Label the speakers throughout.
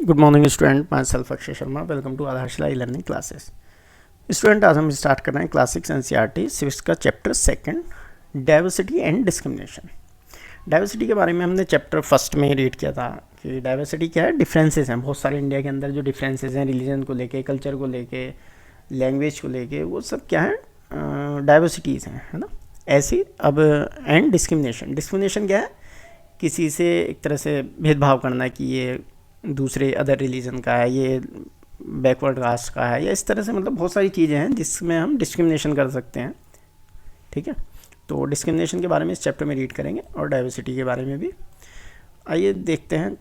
Speaker 1: Good morning student, myself Akshay Sharma. Welcome to Aadharshila E learning classes. Student, आज हम start कर रहे हैं क्लास 6 एनसीईआरटी सिविक्स का chapter 2 diversity and discrimination. Diversity के बारे में हमने चैप्टर फर्स्ट में रीड किया था कि डाइवर्सिटी क्या है। डिफरेंसेस हैं बहुत सारे इंडिया के अंदर, जो डिफरेंसेस हैं रिलीजन को लेके, कल्चर को लेके, लैंग्वेज को लेके, वो सब क्या है, डाइवर्सिटीज़ हैं, है ना। ऐसी अब एंड डिस्क्रिमिनेशन। डिस्क्रिमिनेशन क्या है, किसी से एक तरह से भेदभाव करना कि ये दूसरे अदर रिलीजन का है, ये बैकवर्ड कास्ट का है, या इस तरह से मतलब बहुत सारी चीज़ें हैं जिसमें हम डिस्क्रिमिनेशन कर सकते हैं। ठीक है, तो डिस्क्रिमिनेशन के बारे में इस चैप्टर में रीड करेंगे और डाइवर्सिटी के बारे में भी। आइए देखते हैं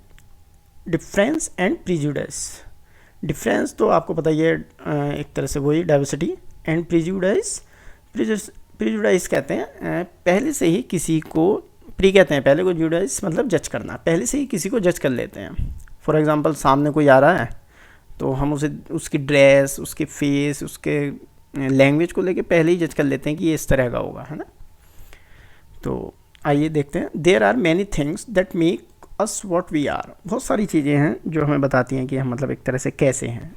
Speaker 1: डिफरेंस एंड प्रीजुडाइस। डिफरेंस तो आपको पता ही है, एक तरह से वही डाइवर्सिटी। एंड प्रीजुडाइस, प्रीजुडाइस कहते हैं पहले से ही किसी को, प्री कहते हैं पहले को, जुडाइस मतलब जज करना, पहले से ही किसी को जज कर लेते हैं। फॉर एग्जांपल, सामने कोई आ रहा है तो हम उसे उसकी ड्रेस, उसके फेस, उसके लैंग्वेज को लेके पहले ही जज कर लेते हैं कि ये इस तरह का होगा, है ना। तो आइए देखते हैं। There are many things that make us what we are. बहुत सारी चीज़ें हैं जो हमें बताती हैं कि हम मतलब एक तरह से कैसे हैं।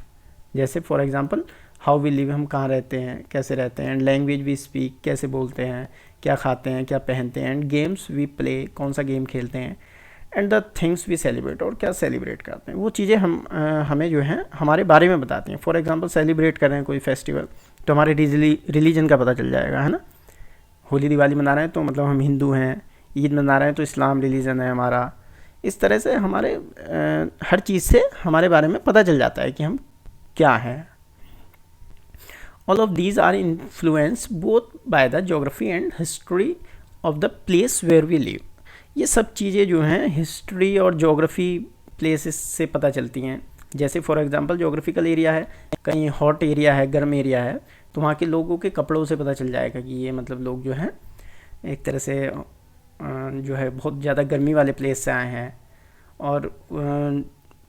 Speaker 1: जैसे for example how we live, हम कहाँ रहते हैं, कैसे रहते हैं। एंड लैंग्वेज वी स्पीक, कैसे बोलते हैं, क्या खाते हैं, क्या पहनते हैं। एंड गेम्स वी प्ले, कौन सा गेम खेलते हैं। And the things we celebrate, और क्या सेलिब्रेट करते हैं। वो चीज़ें हमें जो है हमारे बारे में बताती हैं। फॉर एग्जांपल सेलिब्रेट कर रहे हैं कोई फेस्टिवल तो हमारे रिलीजन का पता चल जाएगा, है ना। होली दिवाली मना रहे हैं तो मतलब हम हिंदू हैं। ईद मना रहे हैं तो इस्लाम रिलीजन है हमारा। इस तरह से हमारे हर चीज़ से हमारे बारे में पता चल जाता है कि हम क्या हैं। All of these are influenced both by the geography and history of the place where we live. ये सब चीज़ें जो हैं हिस्ट्री और जोग्राफी प्लेसेस से पता चलती हैं। जैसे फॉर एग्जांपल जोग्राफिकल एरिया है, कहीं हॉट एरिया है, गर्म एरिया है, तो वहाँ के लोगों के कपड़ों से पता चल जाएगा कि ये मतलब लोग जो हैं एक तरह से जो है बहुत ज़्यादा गर्मी वाले प्लेस से आए हैं। और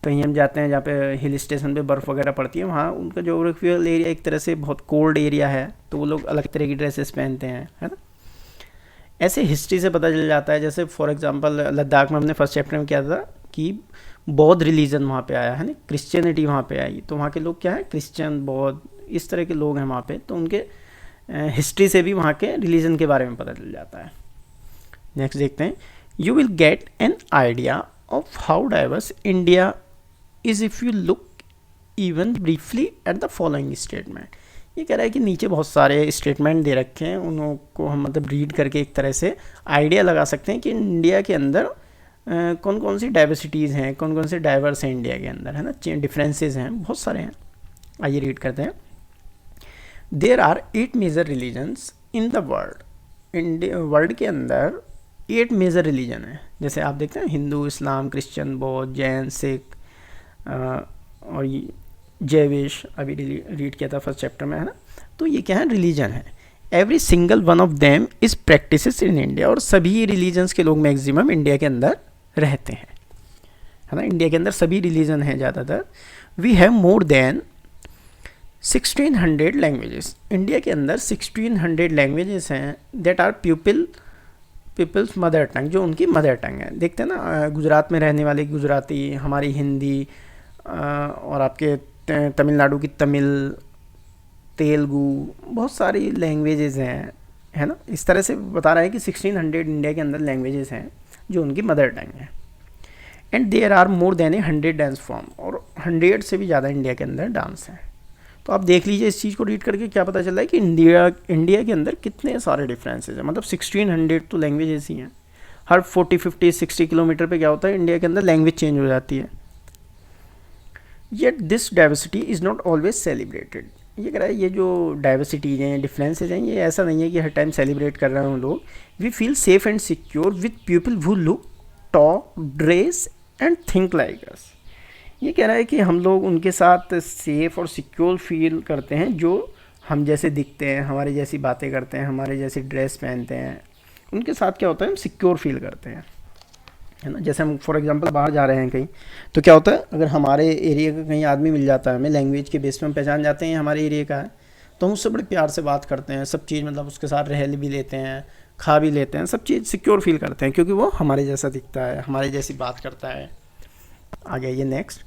Speaker 1: कहीं हम जाते हैं जहाँ पे हिल स्टेशन पे बर्फ़ वगैरह पड़ती है, वहाँ उनका जोग्राफिकल एरिया एक तरह से बहुत कोल्ड एरिया है, तो वो लोग अलग तरह की ड्रेसेस पहनते हैं, है ना। ऐसे हिस्ट्री से पता चल जाता है। जैसे फॉर एग्जांपल लद्दाख में हमने फर्स्ट चैप्टर में किया था कि बौद्ध रिलीजन वहाँ पे आया है ना, क्रिश्चियनिटी वहाँ पे आई, तो वहाँ के लोग क्या है, क्रिश्चियन, बौद्ध, इस तरह के लोग हैं वहाँ पे, तो उनके हिस्ट्री से भी वहाँ के रिलीजन के बारे में पता चल जाता है। नेक्स्ट देखते हैं। You will get an idea of how diverse India is if you look even briefly at the following statement। ये कह रहा है कि नीचे बहुत सारे स्टेटमेंट दे रखे हैं, उनको हम मतलब रीड करके एक तरह से आइडिया लगा सकते हैं कि इंडिया के अंदर कौन कौन सी डाइवर्सिटीज़ हैं, कौन कौन से डाइवर्स हैं इंडिया के अंदर, है ना। डिफरेंसेस हैं, बहुत सारे हैं। आइए रीड करते हैं। There are 8 major religions in the world. World के अंदर 8 मेजर रिलीजन है। जैसे आप देखते हैं हिंदू, इस्लाम, क्रिश्चियन, बौद्ध, जैन, सिख और जैविश अभी रीड किया था फर्स्ट चैप्टर में, है ना। तो ये क्या है, रिलीजन है। Every single one of them is practices in India, और सभी रिलीजन्स के लोग मैक्सिमम इंडिया के अंदर रहते हैं, है ना। इंडिया के अंदर सभी रिलीजन हैं ज़्यादातर। We have more than 1600 languages. India के अंदर 1600 लैंग्वेजेस हैं that are people's mother tongue, जो उनकी मदर टंग है। देखते हैं ना, गुजरात में रहने वाले गुजराती, हमारी हिंदी, और आपके तमिलनाडु की तमिल, तेलुगु, बहुत सारी लैंग्वेजेस हैं, है ना। इस तरह से बता रहा है कि 1600 इंडिया के अंदर लैंग्वेजेस हैं जो उनकी मदर टंग है। And there are more than 100 dance form, और 100 से भी ज़्यादा इंडिया के अंदर डांस हैं। तो आप देख लीजिए इस चीज़ को रीड करके क्या पता चल रहा है कि इंडिया के अंदर कितने सारे डिफरेंसेस हैं। मतलब 1600 तो लैंग्वेजेस ही हैं। हर 40, 50, 60 किलोमीटर पे क्या होता है, इंडिया के अंदर लैंग्वेज चेंज हो जाती है। Yet this diversity is not always celebrated. ये कह रहा है ये जो डाइवर्सिटीज हैं, डिफरेंसेज हैं, ये ऐसा नहीं है कि हर टाइम सेलिब्रेट कर रहे हों लोग। We feel safe and secure with people who look, talk, dress and think like us. ये कह रहा है कि हम लोग उनके साथ सेफ़ और सिक्योर फील करते हैं जो हम जैसे दिखते हैं, हमारे जैसी बातें करते हैं, हमारे जैसी ड्रेस पहनते हैं। उनके साथ क्या होता है, हम सिक्योर फील करते हैं, है ना। जैसे हम फॉर एग्जांपल बाहर जा रहे हैं कहीं, तो क्या होता है, अगर हमारे एरिया का कहीं आदमी मिल जाता है, हमें लैंग्वेज के बेस पे हम पहचान जाते हैं हमारे एरिया का है, तो हम उससे बड़े प्यार से बात करते हैं, सब चीज़ मतलब उसके साथ रह भी लेते हैं, खा भी लेते हैं, सब चीज़ सिक्योर फील करते हैं क्योंकि वो हमारे जैसा दिखता है, हमारे जैसी बात करता है। आ गया ये next.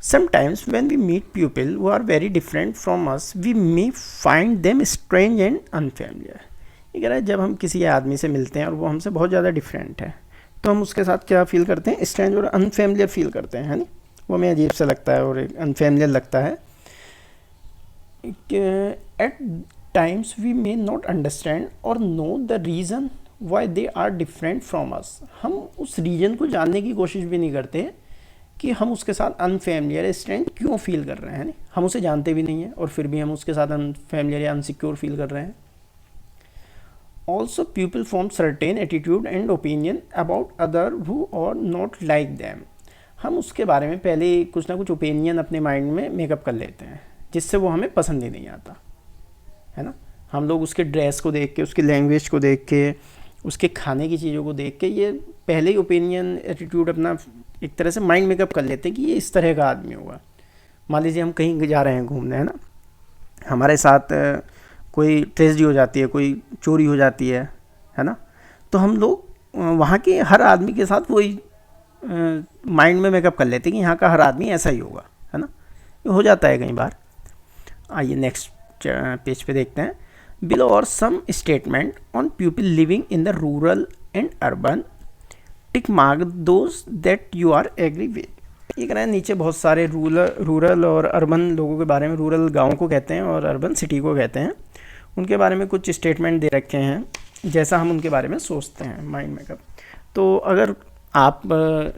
Speaker 1: Sometimes when we meet people who are very different from us, we may find them strange and unfamiliar. ये कह रहा है जब हम किसी आदमी से मिलते हैं और वो हमसे बहुत ज़्यादा डिफरेंट है तो हम उसके साथ क्या फील करते हैं, स्ट्रेंज और अनफेमिलियर फील करते हैं, है ना. वो हमें अजीब सा लगता है और अनफेमिलियर लगता है. At times we may not understand और know the reason why they are different from us. हम उस रीजन को जानने की कोशिश भी नहीं करते कि हम उसके साथ अनफेमिलियर स्ट्रेंज क्यों फील कर रहे हैं, नहीं. हम उसे जानते भी नहीं हैं और फिर भी हम उसके साथ अनफेमिलियर या अनसिक्योर फील कर रहे हैं. Also people form certain attitude and opinion about other who are not like them. हम उसके बारे में पहले कुछ ना कुछ ओपिनियन अपने माइंड में मेकअप कर लेते हैं जिससे वो हमें पसंद ही नहीं आता, है ना. हम लोग उसके ड्रेस को देख के, उसकी लैंग्वेज को देख के, उसके खाने की चीज़ों को देख के ये पहले ही ओपिनियन एटीट्यूड अपना एक तरह से माइंड मेकअप कर लेते हैं कि ये इस तरह का आदमी होगा. मान लीजिए हम कहीं जा रहे हैं घूमने, है ना, हमारे साथ कोई ट्रेजेडी हो जाती है, कोई चोरी हो जाती है ना, तो हम लोग वहाँ के हर आदमी के साथ वही माइंड में मेकअप कर लेते हैं कि यहाँ का हर आदमी ऐसा ही होगा, है ना. ये हो जाता है कई बार. आइए नेक्स्ट पेज पे देखते हैं. Below are some statement on people living in the rural and urban. Tick mark those that you are agree with. ये कह रहा है नीचे बहुत सारे रूरल और अर्बन लोगों के बारे में. रूरल गाँव को कहते हैं और अर्बन सिटी को कहते हैं. उनके बारे में कुछ स्टेटमेंट दे रखे हैं जैसा हम उनके बारे में सोचते हैं, माइंड मेकअप. तो अगर आप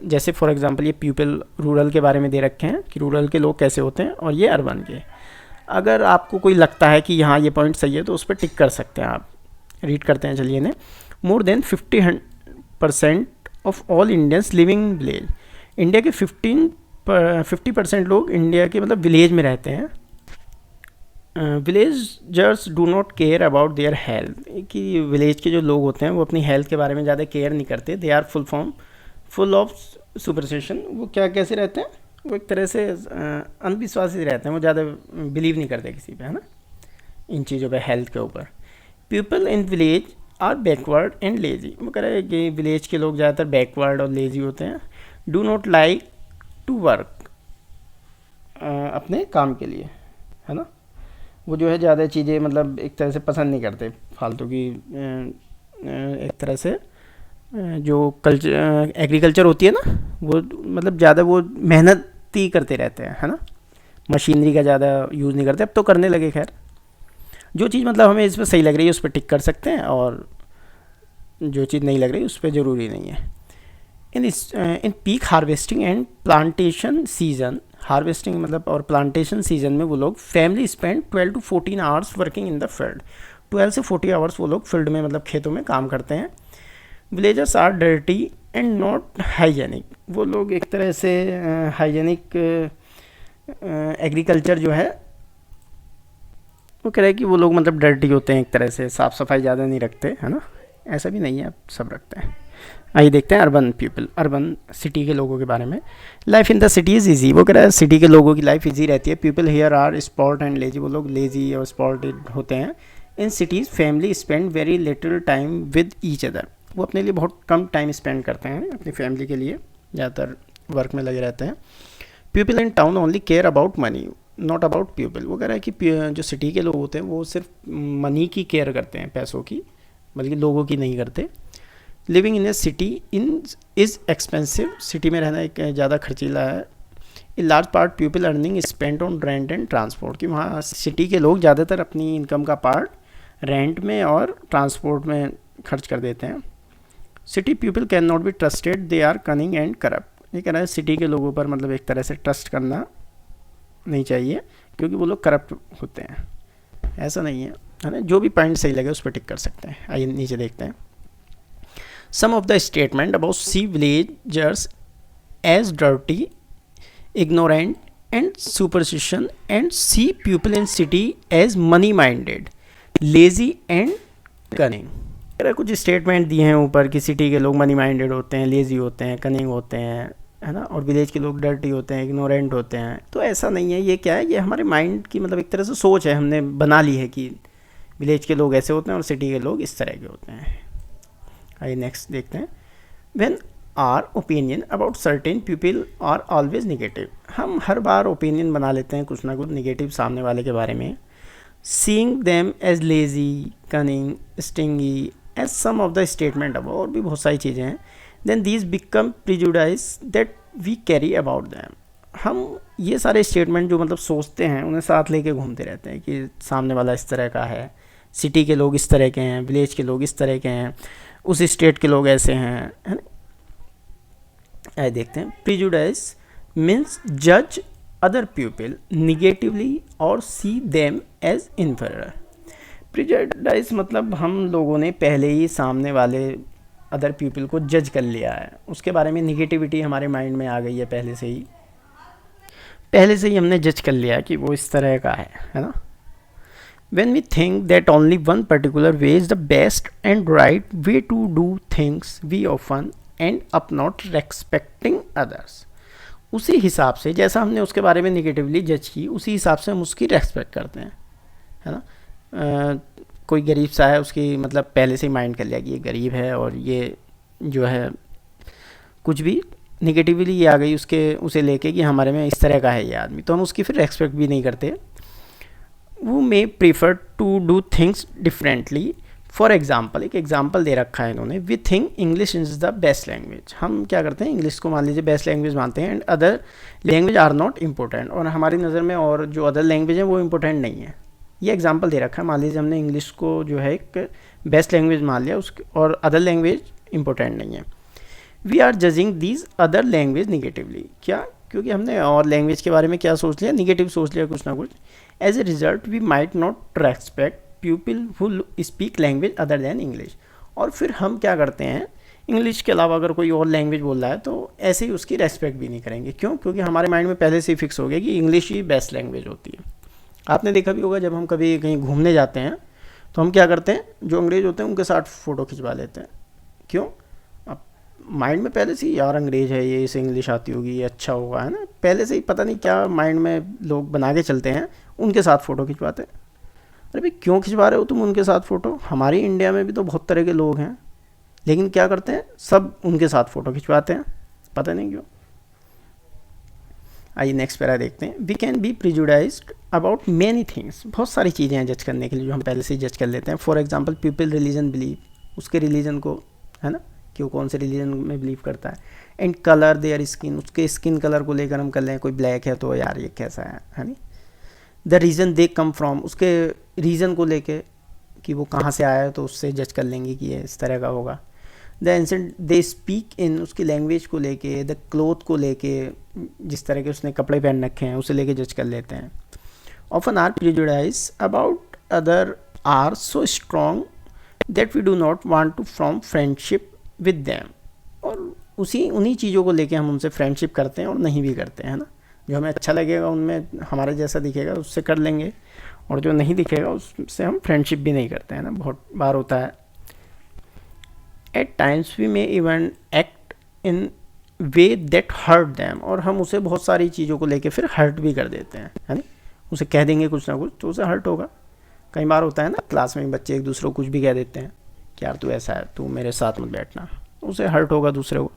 Speaker 1: जैसे फॉर एग्जांपल ये पीपल रूरल के बारे में दे रखे हैं कि रूरल के लोग कैसे होते हैं और ये अर्बन के. अगर आपको कोई लगता है कि यहाँ ये पॉइंट सही है तो उस पर टिक कर सकते हैं आप. रीड करते हैं चलिए. ने more than 50% of all Indians living in village. India के 50% लोग इंडिया के मतलब विलेज में रहते हैं. Villagers do not care about their health. कि विलेज के जो लोग होते हैं वो अपनी हेल्थ के बारे में ज़्यादा केयर नहीं करते. They are full of superstition. वो क्या कैसे रहते हैं, वो एक तरह से अंधविश्वासी रहते हैं. वो ज़्यादा बिलीव नहीं करते किसी पे, है ना, इन चीज़ों पे, हेल्थ के ऊपर. People in village are backward and lazy. वो कह रहे हैं कि विलेज के लोग ज़्यादातर बैकवर्ड और लेजी होते हैं. Do not like to work. अपने काम के लिए, है ना, वो जो है ज़्यादा चीज़ें मतलब एक तरह से पसंद नहीं करते फालतू की. एक तरह से जो कल्चर एग्रीकल्चर होती है ना, वो मतलब ज़्यादा वो मेहनती करते रहते हैं, है ना. मशीनरी का ज़्यादा यूज़ नहीं करते. अब तो करने लगे. खैर जो चीज़ मतलब हमें इस पर सही लग रही है उस पर टिक कर सकते हैं और जो चीज़ नहीं लग रही उस पर ज़रूरी नहीं है. In peak harvesting and plantation season. Harvesting मतलब और प्लांटेशन सीजन में वो लोग family spend 12 to 14 hours working in the field. 12 से 40 आवर्स वो लोग फील्ड में मतलब खेतों में काम करते हैं. Villagers are dirty and not hygienic. वो लोग एक तरह से हाइजेनिक एग्रीकल्चर जो है वो कह रहे हैं कि वो लोग मतलब डर्टी होते हैं, एक तरह से साफ़ सफाई ज़्यादा नहीं रखते, है ना. ऐसा भी नहीं है, सब रखते हैं. आइए देखते हैं अर्बन पीपल, अर्बन सिटी के लोगों के बारे में. Life in the city is easy. वो कह रहा है सिटी के लोगों की लाइफ ईजी रहती है. People here are spot and lazy. वो लोग लेजी और स्पॉटेड होते हैं. In cities family spend very little time with each other. वो अपने लिए बहुत कम टाइम स्पेंड करते हैं अपनी फैमिली के लिए, ज़्यादातर वर्क में लगे रहते हैं. People in town only care about money not about people. वो कह रहा है कि जो सिटी के लोग होते हैं वो सिर्फ मनी की केयर करते हैं, पैसों की, बल्कि लोगों की नहीं करते. Living in A city is expensive. City में रहना एक ज़्यादा खर्चीला है. A large part people earning spend on rent and transport. कि वहाँ सिटी के लोग ज़्यादातर अपनी इनकम का पार्ट रेंट में और ट्रांसपोर्ट में खर्च कर देते हैं. City people can not be trusted. They are cunning and corrupt. ये कह रहा है सिटी के लोगों पर मतलब एक तरह से ट्रस्ट करना नहीं चाहिए क्योंकि वो लोग करप्ट होते हैं. ऐसा नहीं है, है ना. जो भी पॉइंट सही लगे उस पर टिक कर सकते हैं. आइए नीचे देखते हैं. Some of the statement about see villagers as dirty, ignorant and superstition and see people in city as money minded, lazy and cunning. कुछ स्टेटमेंट दिए हैं ऊपर कि सिटी के लोग मनी माइंडेड होते हैं, लेजी होते हैं, कनिंग होते हैं, है ना, और विलेज के लोग डर्टी होते हैं, इग्नोरेंट होते हैं. तो ऐसा नहीं है. ये क्या है, ये हमारे माइंड की मतलब एक तरह से सोच है, हमने बना ली है कि विलेज के लोग ऐसे होते हैं और सिटी के लोग इस तरह के होते हैं. आइए नेक्स्ट देखते हैं. When our opinion about certain people are always negative. हम हर बार ओपिनियन बना लेते हैं कुछ ना कुछ निगेटिव सामने वाले के बारे में। Seeing them as lazy, cunning, stingy as some of the statement अब, और भी बहुत सारी चीज़ें हैं। Then these become prejudice that we carry about them. हम ये सारे स्टेटमेंट जो मतलब सोचते हैं उन्हें साथ लेके घूमते रहते हैं कि सामने वाला इस तरह का है, सिटी के लोग इस तरह के हैं, विलेज के लोग इस तरह के हैं, उस स्टेट के लोग ऐसे हैं, है ना। आइए देखते हैं। प्रिजुडाइज मीन्स जज अदर पीपल निगेटिवली और see them as inferior. Prejudice मतलब हम लोगों ने पहले ही सामने वाले अदर पीपल को जज कर लिया है, उसके बारे में निगेटिविटी हमारे माइंड में आ गई है, पहले से ही हमने जज कर लिया कि वो इस तरह का है ना। When we think that only one particular way is the best and right way to do things, we often end up not respecting others. उसी हिसाब से जैसा हमने उसके बारे में निगेटिवली जज की, उसी हिसाब से हम उसकी रेस्पेक्ट करते हैं, है ना। कोई गरीब सा है, उसकी मतलब पहले से ही माइंड कर लिया कि ये गरीब है और ये जो है कुछ भी निगेटिवली ये आ गई उसे लेके कि हमारे में इस तरह का है ये आदमी, तो हम उसकी फिर रेस्पेक्ट भी नहीं करते। वो may prefer to do things differently. For example, एक एग्जाम्पल दे रखा है इन्होंने, we think English is the best language. हम क्या करते हैं, इंग्लिश को मान लीजिए बेस्ट लैंग्वेज मानते हैं, and other language are not important, और हमारी नज़र में और जो अदर लैंग्वेज है वो इम्पोर्टेंट नहीं है। ये एग्जाम्पल दे रखा है। मान लीजिए हमने इंग्लिश को जो है एक बेस्ट लैंग्वेज मान लिया, उसके और अदर लैंग्वेज इम्पोर्टेंट नहीं है। We are judging these other language negatively. क्या? क्योंकि हमने और लैंग्वेज के बारे में क्या सोच लिया, निगेटिव सोच लिया कुछ ना कुछ। As a result we might not respect people who speak language other than English. और फिर हम क्या करते हैं, इंग्लिश के अलावा अगर कोई और लैंग्वेज बोल रहा है तो ऐसे ही उसकी रेस्पेक्ट भी नहीं करेंगे। क्यों? क्योंकि हमारे माइंड में पहले से ही फिक्स हो गया कि इंग्लिश ही बेस्ट लैंग्वेज होती है। आपने देखा भी होगा, जब हम कभी कहीं घूमने जाते हैं तो हम क्या करते हैं, जो अंग्रेज होते हैं उनके साथ फ़ोटो खिंचवा लेते हैं। क्यों? माइंड में पहले से ही, यार अंग्रेज है ये, इसे इंग्लिश आती होगी, ये अच्छा होगा, है ना। पहले से ही पता नहीं क्या माइंड में लोग बना के चलते हैं, उनके साथ फ़ोटो खिंचवाते हैं। अरे भाई क्यों खिंचवा रहे हो तुम उनके साथ फ़ोटो? हमारी इंडिया में भी तो बहुत तरह के लोग हैं, लेकिन क्या करते हैं, सब उनके साथ फ़ोटो खिंचवाते हैं, पता नहीं क्यों। आइए नेक्स्ट पैरा देखते हैं। We can be prejudiced about many things. बहुत सारी चीज़ें हैं जज करने के लिए जो हम पहले से जज कर लेते हैं। For example people religion believe, उसके रिलीजन को, है ना, कि वो कौन से रिलीजन में बिलीव करता है। एंड कलर देयर स्किन, उसके स्किन कलर को लेकर हम कर लें, कोई ब्लैक है तो यार ये कैसा है नी। The reason they come from, उसके रीज़न को लेके कि वो कहाँ से आया है तो उससे जज कर लेंगे कि ये इस तरह का होगा। The ancient they speak in, उसकी लैंग्वेज को लेके, द क्लोथ को लेके, जिस तरह के उसने कपड़े पहन रखे हैं उसे लेके जज कर लेते हैं। Often are prejudice about other are so strong that we do not want to from friendship with them. और उन्हीं चीज़ों को लेके हम उनसे फ्रेंडशिप करते हैं और नहीं भी करते हैं ना। जो हमें अच्छा लगेगा, उनमें हमारे जैसा दिखेगा उससे कर लेंगे, और जो नहीं दिखेगा उससे हम फ्रेंडशिप भी नहीं करते हैं ना, बहुत बार होता है। At times we may even act in way that hurt them, और हम उसे बहुत सारी चीज़ों को लेके फिर हर्ट भी कर देते हैं, है ना। उसे कह देंगे कुछ ना कुछ तो उसे हर्ट होगा। कई बार होता है ना, क्लास में बच्चे एक दूसरे को कुछ भी कह देते हैं कि यार तू ऐसा है, तू मेरे साथ मत बैठना, उसे हर्ट होगा दूसरे को।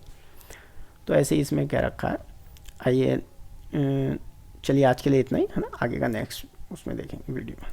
Speaker 1: तो ऐसे ही इसमें क्या रखा है। आइए चलिए आज के लिए इतना ही, है ना। आगे का नेक्स्ट उसमें देखेंगे वीडियो में।